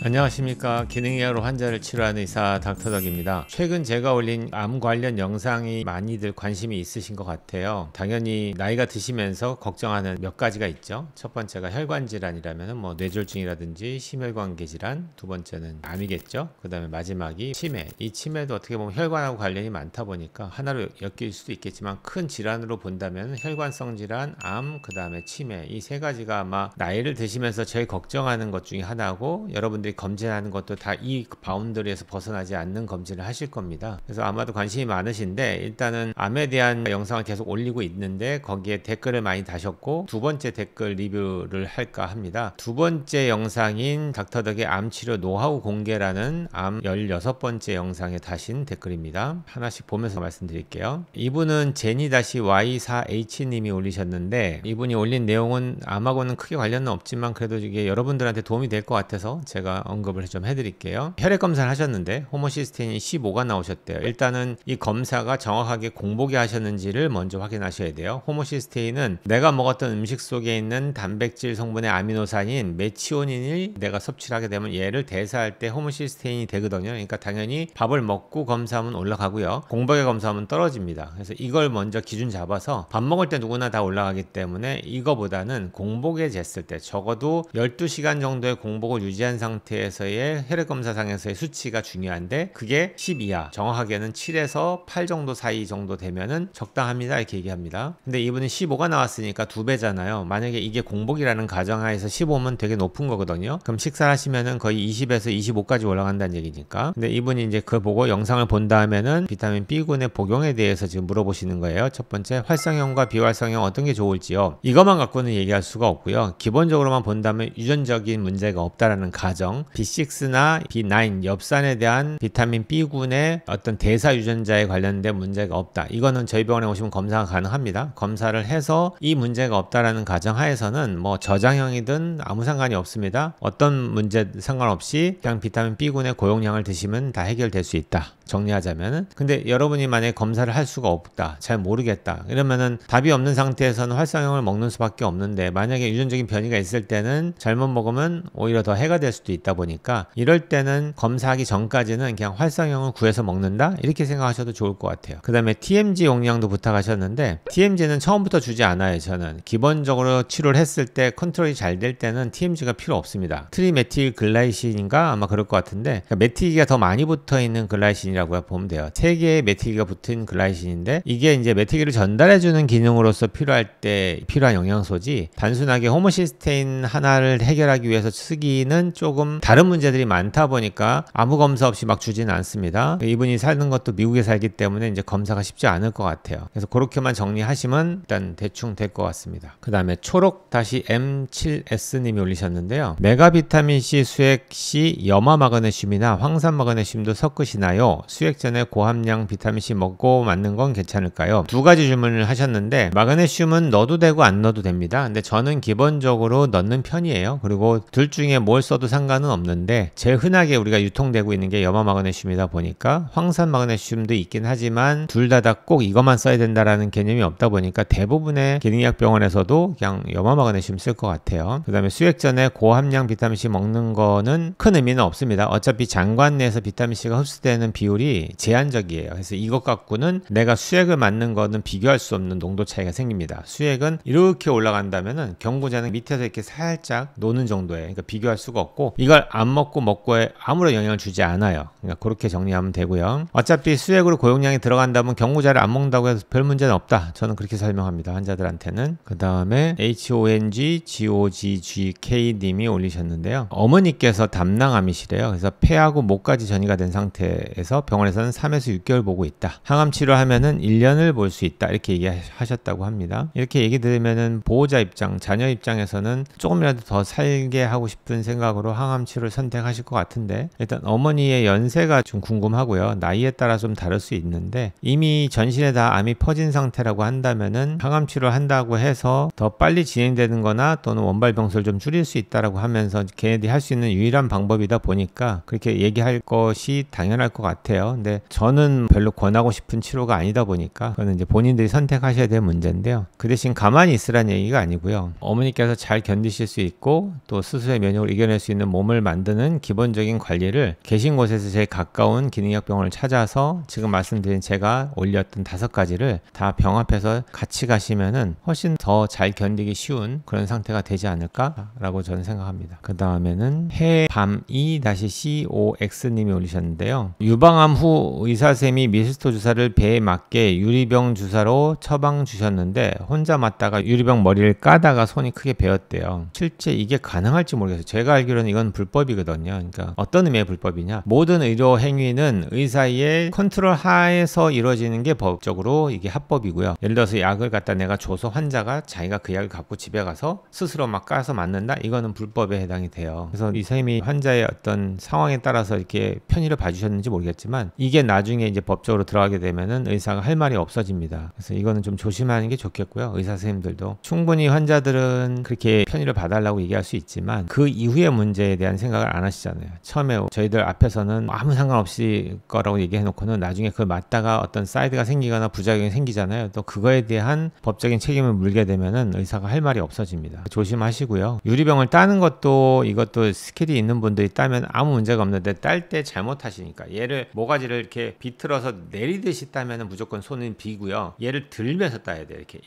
안녕하십니까. 기능의학으로 환자를 치료하는 의사 닥터덕입니다. 최근 제가 올린 암 관련 영상이 많이들 관심이 있으신 것 같아요. 당연히 나이가 드시면서 걱정하는 몇 가지가 있죠. 첫 번째가 혈관 질환이라면 뇌졸중이라든지 심혈관계 질환, 두 번째는 암이겠죠. 그 다음에 마지막이 치매. 이 치매도 어떻게 보면 혈관하고 관련이 많다 보니까 하나로 엮일 수도 있겠지만 큰 질환으로 본다면 혈관성 질환, 암, 그 다음에 치매, 이 세 가지가 아마 나이를 드시면서 제일 걱정하는 것 중에 하나고, 여러분들이 검진하는 것도 다 이 바운더리에서 벗어나지 않는 검진을 하실 겁니다. 그래서 아마도 관심이 많으신데, 일단은 암에 대한 영상을 계속 올리고 있는데 거기에 댓글을 많이 다셨고, 두 번째 댓글 리뷰를 할까 합니다. 두 번째 영상인 닥터덕의 암치료 노하우 공개라는 암 16번째 영상에 다신 댓글입니다. 하나씩 보면서 말씀드릴게요. 이분은 제니-Y4H님이 올리셨는데, 이분이 올린 내용은 암하고는 크게 관련은 없지만 그래도 이게 여러분들한테 도움이 될 것 같아서 제가 언급을 좀 해드릴게요. 혈액 검사를 하셨는데 호모시스테인이 15가 나오셨대요. 일단은 이 검사가 정확하게 공복에 하셨는지를 먼저 확인하셔야 돼요. 호모시스테인은 내가 먹었던 음식 속에 있는 단백질 성분의 아미노산인 메치오닌을 내가 섭취를 하게 되면 얘를 대사할 때 호모시스테인이 되거든요. 그러니까 당연히 밥을 먹고 검사하면 올라가고요, 공복에 검사하면 떨어집니다. 그래서 이걸 먼저 기준 잡아서, 밥 먹을 때 누구나 다 올라가기 때문에 이거보다는 공복에 쟀을 때 적어도 12시간 정도의 공복을 유지한 상태에서의 혈액검사상에서의 수치가 중요한데, 그게 10 이하, 정확하게는 7에서 8 정도 사이 정도 되면은 적당합니다, 이렇게 얘기합니다. 근데 이분은 15가 나왔으니까 2배잖아요. 만약에 이게 공복이라는 가정하에서 15면 되게 높은 거거든요. 그럼 식사를 하시면은 거의 20에서 25까지 올라간다는 얘기니까. 근데 이분이 이제 그걸 보고 영상을 본 다음에는 비타민 B군의 복용에 대해서 지금 물어보시는 거예요. 첫 번째, 활성형과 비활성형 어떤 게 좋을지요. 이것만 갖고는 얘기할 수가 없고요. 기본적으로만 본다면 유전적인 문제가 없다라는 가정, B6나 B9 엽산에 대한 비타민 B군의 어떤 대사 유전자에 관련된 문제가 없다, 이거는 저희 병원에 오시면 검사가 가능합니다. 검사를 해서 이 문제가 없다라는 가정 하에서는 저장형이든 아무 상관이 없습니다. 어떤 문제 상관없이 그냥 비타민 B군의 고용량을 드시면 다 해결될 수 있다, 정리하자면은. 근데 여러분이 만약에 검사를 할 수가 없다, 잘 모르겠다, 이러면은 답이 없는 상태에서는 활성형을 먹는 수밖에 없는데, 만약에 유전적인 변이가 있을 때는 잘못 먹으면 오히려 더 해가 될 수도 있다 보니까, 이럴 때는 검사하기 전까지는 그냥 활성형을 구해서 먹는다, 이렇게 생각하셔도 좋을 것 같아요. 그 다음에 TMG 용량도 부탁하셨는데, TMG는 처음부터 주지 않아요. 저는 기본적으로 치료를 했을 때 컨트롤이 잘 될 때는 TMG가 필요 없습니다. 트리메틸 글라이신인가 아마 그럴 것 같은데, 그러니까 메티기가 더 많이 붙어있는 글라이신이라고 보면 돼요. 3개의 메티기가 붙은 글라이신인데, 이게 이제 메티기를 전달해주는 기능으로서 필요할 때 필요한 영양소지, 단순하게 호모시스테인 하나를 해결하기 위해서 쓰기는 조금 다른 문제들이 많다 보니까 아무 검사 없이 막 주지는 않습니다. 이분이 사는 것도 미국에 살기 때문에 이제 검사가 쉽지 않을 것 같아요. 그래서 그렇게만 정리하시면 일단 대충 될 것 같습니다. 그 다음에 초록-M7S님이 올리셨는데요. 메가비타민C 수액 시 염화 마그네슘이나 황산 마그네슘도 섞으시나요? 수액 전에 고함량 비타민C 먹고 맞는 건 괜찮을까요? 두 가지 질문을 하셨는데, 마그네슘은 넣어도 되고 안 넣어도 됩니다. 근데 저는 기본적으로 넣는 편이에요. 그리고 둘 중에 뭘 써도 상관은 없는데, 제일 흔하게 우리가 유통되고 있는 게 염화 마그네슘이다 보니까, 황산 마그네슘도 있긴 하지만 둘 다 꼭 이것만 써야 된다라는 개념이 없다 보니까 대부분의 기능의학 병원에서도 그냥 염화 마그네슘 쓸 것 같아요. 그 다음에 수액 전에 고함량 비타민C 먹는 거는 큰 의미는 없습니다. 어차피 장관 내에서 비타민C가 흡수되는 비율이 제한적이에요. 그래서 이것 갖고는 내가 수액을 맞는 거는 비교할 수 없는 농도 차이가 생깁니다. 수액은 이렇게 올라간다면은 경구자는 밑에서 이렇게 살짝 노는 정도예요. 그러니까 비교할 수가 없고, 이걸 안 먹고 먹고에 아무런 영향을 주지 않아요. 그러니까 그렇게 정리하면 되고요. 어차피 수액으로 고용량이 들어간다면 경구자를 안 먹는다고 해서 별 문제는 없다, 저는 그렇게 설명합니다, 환자들한테는. 그 다음에 HONGGOGGK님이 올리셨는데요. 어머니께서 담낭암이시래요. 그래서 폐하고 목까지 전이가 된 상태에서 병원에서는 3에서 6개월 보고 있다. 항암 치료하면은 1년을 볼 수 있다, 이렇게 얘기하셨다고 합니다. 이렇게 얘기 들으면은 보호자 입장, 자녀 입장에서는 조금이라도 더 살게 하고 싶은 생각으로 항암 치료를 선택하실 것 같은데, 일단 어머니의 연세가 좀 궁금하고요. 나이에 따라 좀 다를 수 있는데, 이미 전신에 다 암이 퍼진 상태라고 한다면은 항암 치료를 한다고 해서 더 빨리 진행되는 거나 또는 원발 병소를 좀 줄일 수 있다라고 하면서 걔네들이 할 수 있는 유일한 방법이다 보니까 그렇게 얘기할 것이 당연할 것 같아요. 근데 저는 별로 권하고 싶은 치료가 아니다 보니까 그거는 이제 본인들이 선택하셔야 될 문제인데요. 그 대신 가만히 있으라는 얘기가 아니고요. 어머니께서 잘 견디실 수 있고 또 스스로의 면역을 이겨낼 수 있는 몸을 암을 만드는 기본적인 관리를 계신 곳에서 제일 가까운 기능의학 병원을 찾아서 지금 말씀드린 제가 올렸던 5가지를 다 병합해서 같이 가시면은 훨씬 더 잘 견디기 쉬운 그런 상태가 되지 않을까라고 저는 생각합니다. 그 다음에는 해밤2-COX님이 올리셨는데요. 유방암 후 의사쌤이 미스터 주사를 배에 맞게 유리병 주사로 처방 주셨는데 혼자 맞다가 유리병 머리를 까다가 손이 크게 베었대요. 실제 이게 가능할지 모르겠어요. 제가 알기로는 이건 불법이거든요. 그러니까 어떤 의미의 불법이냐? 모든 의료 행위는 의사의 컨트롤 하에서 이루어지는 게 법적으로 이게 합법이고요. 예를 들어서 약을 갖다 내가 줘서 환자가 자기가 그 약을 갖고 집에 가서 스스로 막 까서 맞는다? 이거는 불법에 해당이 돼요. 그래서 이 선생님이 환자의 어떤 상황에 따라서 이렇게 편의를 봐주셨는지 모르겠지만 이게 나중에 이제 법적으로 들어가게 되면은 의사가 할 말이 없어집니다. 그래서 이거는 좀 조심하는 게 좋겠고요. 의사 선생님들도 충분히 환자들은 그렇게 편의를 봐달라고 얘기할 수 있지만 그 이후의 문제에 대한 생각을 안 하시잖아요. 처음에 저희들 앞에서는 아무 상관없이 거라고 얘기해놓고는 나중에 그걸 맞다가 어떤 사이드가 생기거나 부작용이 생기잖아요. 또 그거에 대한 법적인 책임을 물게 되면은 의사가 할 말이 없어집니다. 조심하시고요. 유리병을 따는 것도 이것도 스킬이 있는 분들이 따면 아무 문제가 없는데 딸 때 잘못하시니까 얘를 모가지를 이렇게 비틀어서 내리듯이 따면은 무조건 손은 비고요. 얘를 들면서 따야 돼요. 이렇게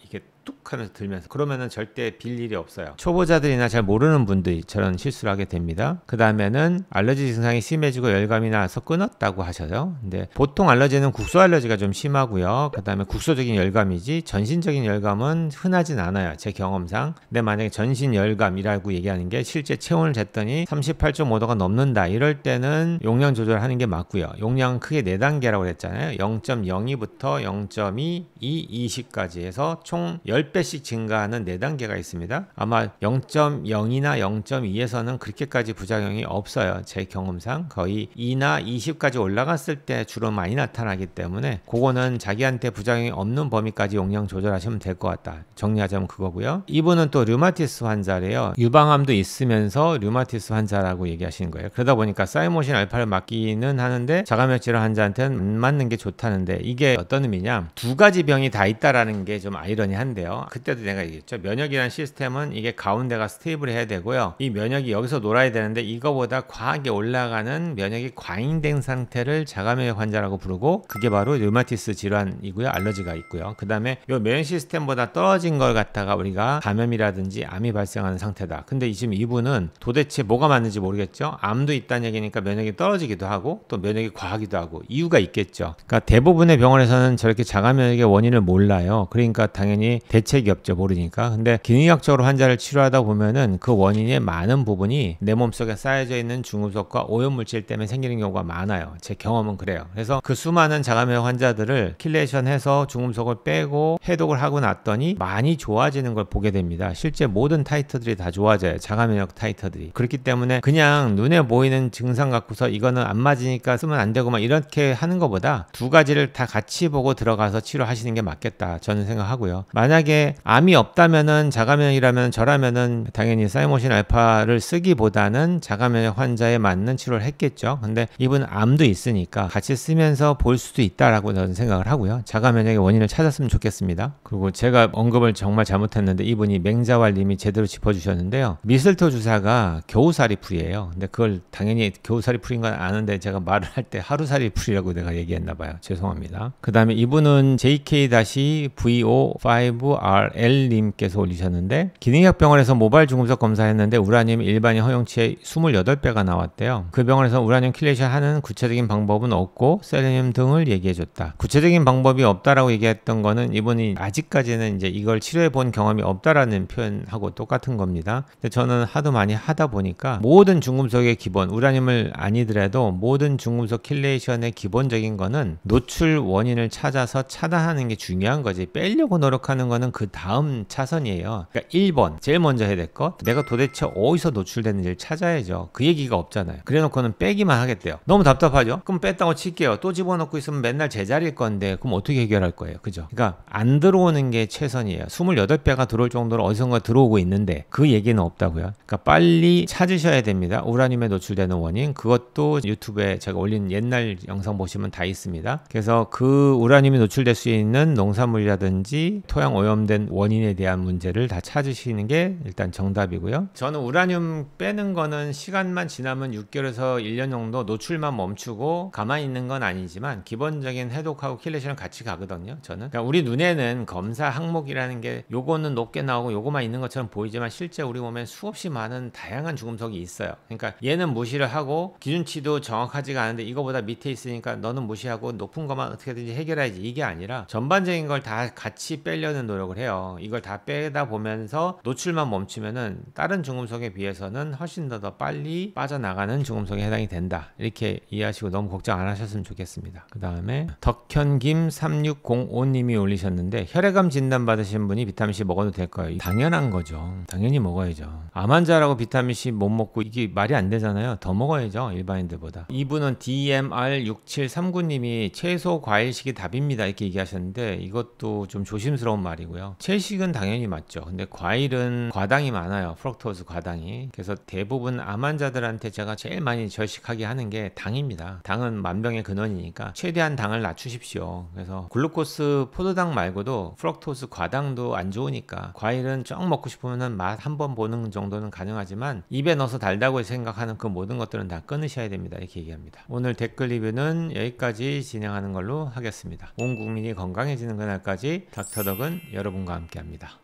뚝 하면서 들면서 그러면은 절대 빌 일이 없어요. 초보자들이나 잘 모르는 분들이 저런 실수를 하게 됩니다. 그 다음에는 알러지 증상이 심해지고 열감이 나서 끊었다고 하셔요. 근데 보통 알러지는 국소 알러지가 좀 심하고요. 그 다음에 국소적인 열감이지 전신적인 열감은 흔하진 않아요. 제 경험상. 근데 만약에 전신 열감이라고 얘기하는 게 실제 체온을 쟀더니 38.5도가 넘는다. 이럴 때는 용량 조절하는 게 맞고요. 용량 크게 4단계라고 그랬잖아요. 0.02부터 0.2, 2, 20까지 해서 총 10배씩 증가하는 4단계가 있습니다. 아마 0.0이나 0.2에서는 그렇게까지 부작용이 없어요. 제 경험상 거의 2나 20까지 올라갔을 때 주로 많이 나타나기 때문에 그거는 자기한테 부작용이 없는 범위까지 용량 조절하시면 될 것 같다. 정리하자면 그거고요. 이분은 또 류마티스 환자래요. 유방암도 있으면서 류마티스 환자라고 얘기하시는 거예요. 그러다 보니까 사이모신 알파를 맞기는 하는데 자가면 질환 환자한테는 안 맞는 게 좋다는데 이게 어떤 의미냐? 2가지 병이 다 있다라는 게 좀 아이러니한데요. 그때도 내가 얘기했죠. 면역이라는 시스템은 이게 가운데가 스테이블해야 되고요. 이 면역이 여기서 놀아야 되는데 이거보다 과하게 올라가는 면역이 과잉된 상태를 자가면역 환자라고 부르고 그게 바로 류마티스 질환이고요. 알러지가 있고요. 그 다음에 이 면역 시스템보다 떨어진 걸 갖다가 우리가 감염이라든지 암이 발생하는 상태다. 근데 지금 이분은 도대체 뭐가 맞는지 모르겠죠. 암도 있다는 얘기니까 면역이 떨어지기도 하고 또 면역이 과하기도 하고 이유가 있겠죠. 그러니까 대부분의 병원에서는 저렇게 자가면역의 원인을 몰라요. 그러니까 당연히 대책이 없죠. 모르니까. 근데 기능의학적으로 환자를 치료하다 보면은 그 원인의 많은 부분이 내 몸속에 쌓여져 있는 중금속과 오염물질 때문에 생기는 경우가 많아요. 제 경험은 그래요. 그래서 그 수많은 자가면역 환자들을 킬레이션 해서 중금속을 빼고 해독을 하고 났더니 많이 좋아지는 걸 보게 됩니다. 실제 모든 타이터들이 다 좋아져요. 자가면역 타이터들이. 그렇기 때문에 그냥 눈에 보이는 증상 갖고서 이거는 안 맞으니까 쓰면 안 되고 막 이렇게 하는 것보다 2가지를 다 같이 보고 들어가서 치료하시는 게 맞겠다. 저는 생각하고요. 만약에 암이 없다면은 자가면역이라면 저라면은 당연히 사이모신 알파를 쓰기보다는 자가면역 환자에 맞는 치료를 했겠죠. 근데 이분 암도 있으니까 같이 쓰면서 볼 수도 있다라고 저는 생각을 하고요. 자가면역의 원인을 찾았으면 좋겠습니다. 그리고 제가 언급을 정말 잘못했는데 이분이 맹자왈님이 제대로 짚어주셨는데요. 미슬토 주사가 겨우살이 풀이에요. 근데 그걸 당연히 겨우살이 풀인 건 아는데 제가 말을 할 때 하루살이 풀이라고 내가 얘기했나 봐요. 죄송합니다. 그 다음에 이분은 JK-VO5RL님께서 올리셨는데 기능의학 병원에서 모발 중금속 검사했는데 우라늄 일반인 허용치의 28배가 나왔대요. 그 병원에서 우라늄 킬레이션 하는 구체적인 방법은 없고 셀레늄 등을 얘기해줬다. 구체적인 방법이 없다라고 얘기했던 거는 이분이 아직까지는 이제 이걸 치료해 본 경험이 없다라는 표현하고 똑같은 겁니다. 근데 저는 하도 많이 하다 보니까 모든 중금속의 기본, 우라늄을 아니더라도 모든 중금속 킬레이션의 기본적인 거는 노출 원인을 찾아서 차단하는 게 중요한 거지. 빼려고 노력하는 거는 그 다음 차선이에요. 그러니까 1번 제일 먼저 해야 될 것, 내가 도대체 어디서 노출됐는지를 찾아야죠. 그 얘기가 없잖아요. 그래 놓고는 빼기만 하겠대요. 너무 답답하죠? 그럼 뺐다고 칠게요. 또 집어넣고 있으면 맨날 제자리일 건데 그럼 어떻게 해결할 거예요? 그죠? 그러니까 안 들어오는 게 최선이에요. 28배가 들어올 정도로 어디선가 들어오고 있는데 그 얘기는 없다고요. 그러니까 빨리 찾으셔야 됩니다. 우라늄에 노출되는 원인. 그것도 유튜브에 제가 올린 옛날 영상 보시면 다 있습니다. 그래서 그 우라늄이 노출될 수 있는 농산물이라든지 토양 오염 오염된 원인에 대한 문제를 다 찾으시는 게 일단 정답이고요. 저는 우라늄 빼는 거는 시간만 지나면 6개월에서 1년 정도 노출만 멈추고 가만히 있는 건 아니지만 기본적인 해독하고 킬레이션은 같이 가거든요. 저는 그러니까 우리 눈에는 검사 항목이라는 게 요거는 높게 나오고 요거만 있는 것처럼 보이지만 실제 우리 몸에 수없이 많은 다양한 죽음석이 있어요. 그러니까 얘는 무시를 하고 기준치도 정확하지가 않은데 이거보다 밑에 있으니까 너는 무시하고 높은 것만 어떻게든지 해결해야지, 이게 아니라 전반적인 걸 다 같이 빼려는 노력을 해요. 이걸 다 빼다 보면서 노출만 멈추면은 다른 중금속에 비해서는 훨씬 더 빨리 빠져나가는 중금속에 해당이 된다. 이렇게 이해하시고 너무 걱정 안 하셨으면 좋겠습니다. 그 다음에 덕현김 3605님이 올리셨는데 혈액암 진단 받으신 분이 비타민C 먹어도 될까요? 당연한 거죠. 당연히 먹어야죠. 암 환자라고 비타민C 못 먹고 이게 말이 안 되잖아요. 더 먹어야죠, 일반인들보다. 이분은 DMR6739님이 채소 과일식이 답입니다 이렇게 얘기하셨는데 이것도 좀 조심스러운 말이고요. 채식은 당연히 맞죠. 근데 과일은 과당이 많아요. 프럭토스 과당이. 그래서 대부분 암 환자들한테 제가 제일 많이 절식하게 하는 게 당입니다. 당은 만병의 근원이니까 최대한 당을 낮추십시오. 그래서 글루코스 포도당 말고도 프럭토스 과당도 안 좋으니까 과일은 쭉 먹고 싶으면 맛 한번 보는 정도는 가능하지만 입에 넣어서 달다고 생각하는 그 모든 것들은 다 끊으셔야 됩니다 이렇게 얘기합니다. 오늘 댓글 리뷰는 여기까지 진행하는 걸로 하겠습니다. 온 국민이 건강해지는 그날까지 닥터덕은 여러분과 함께 합니다.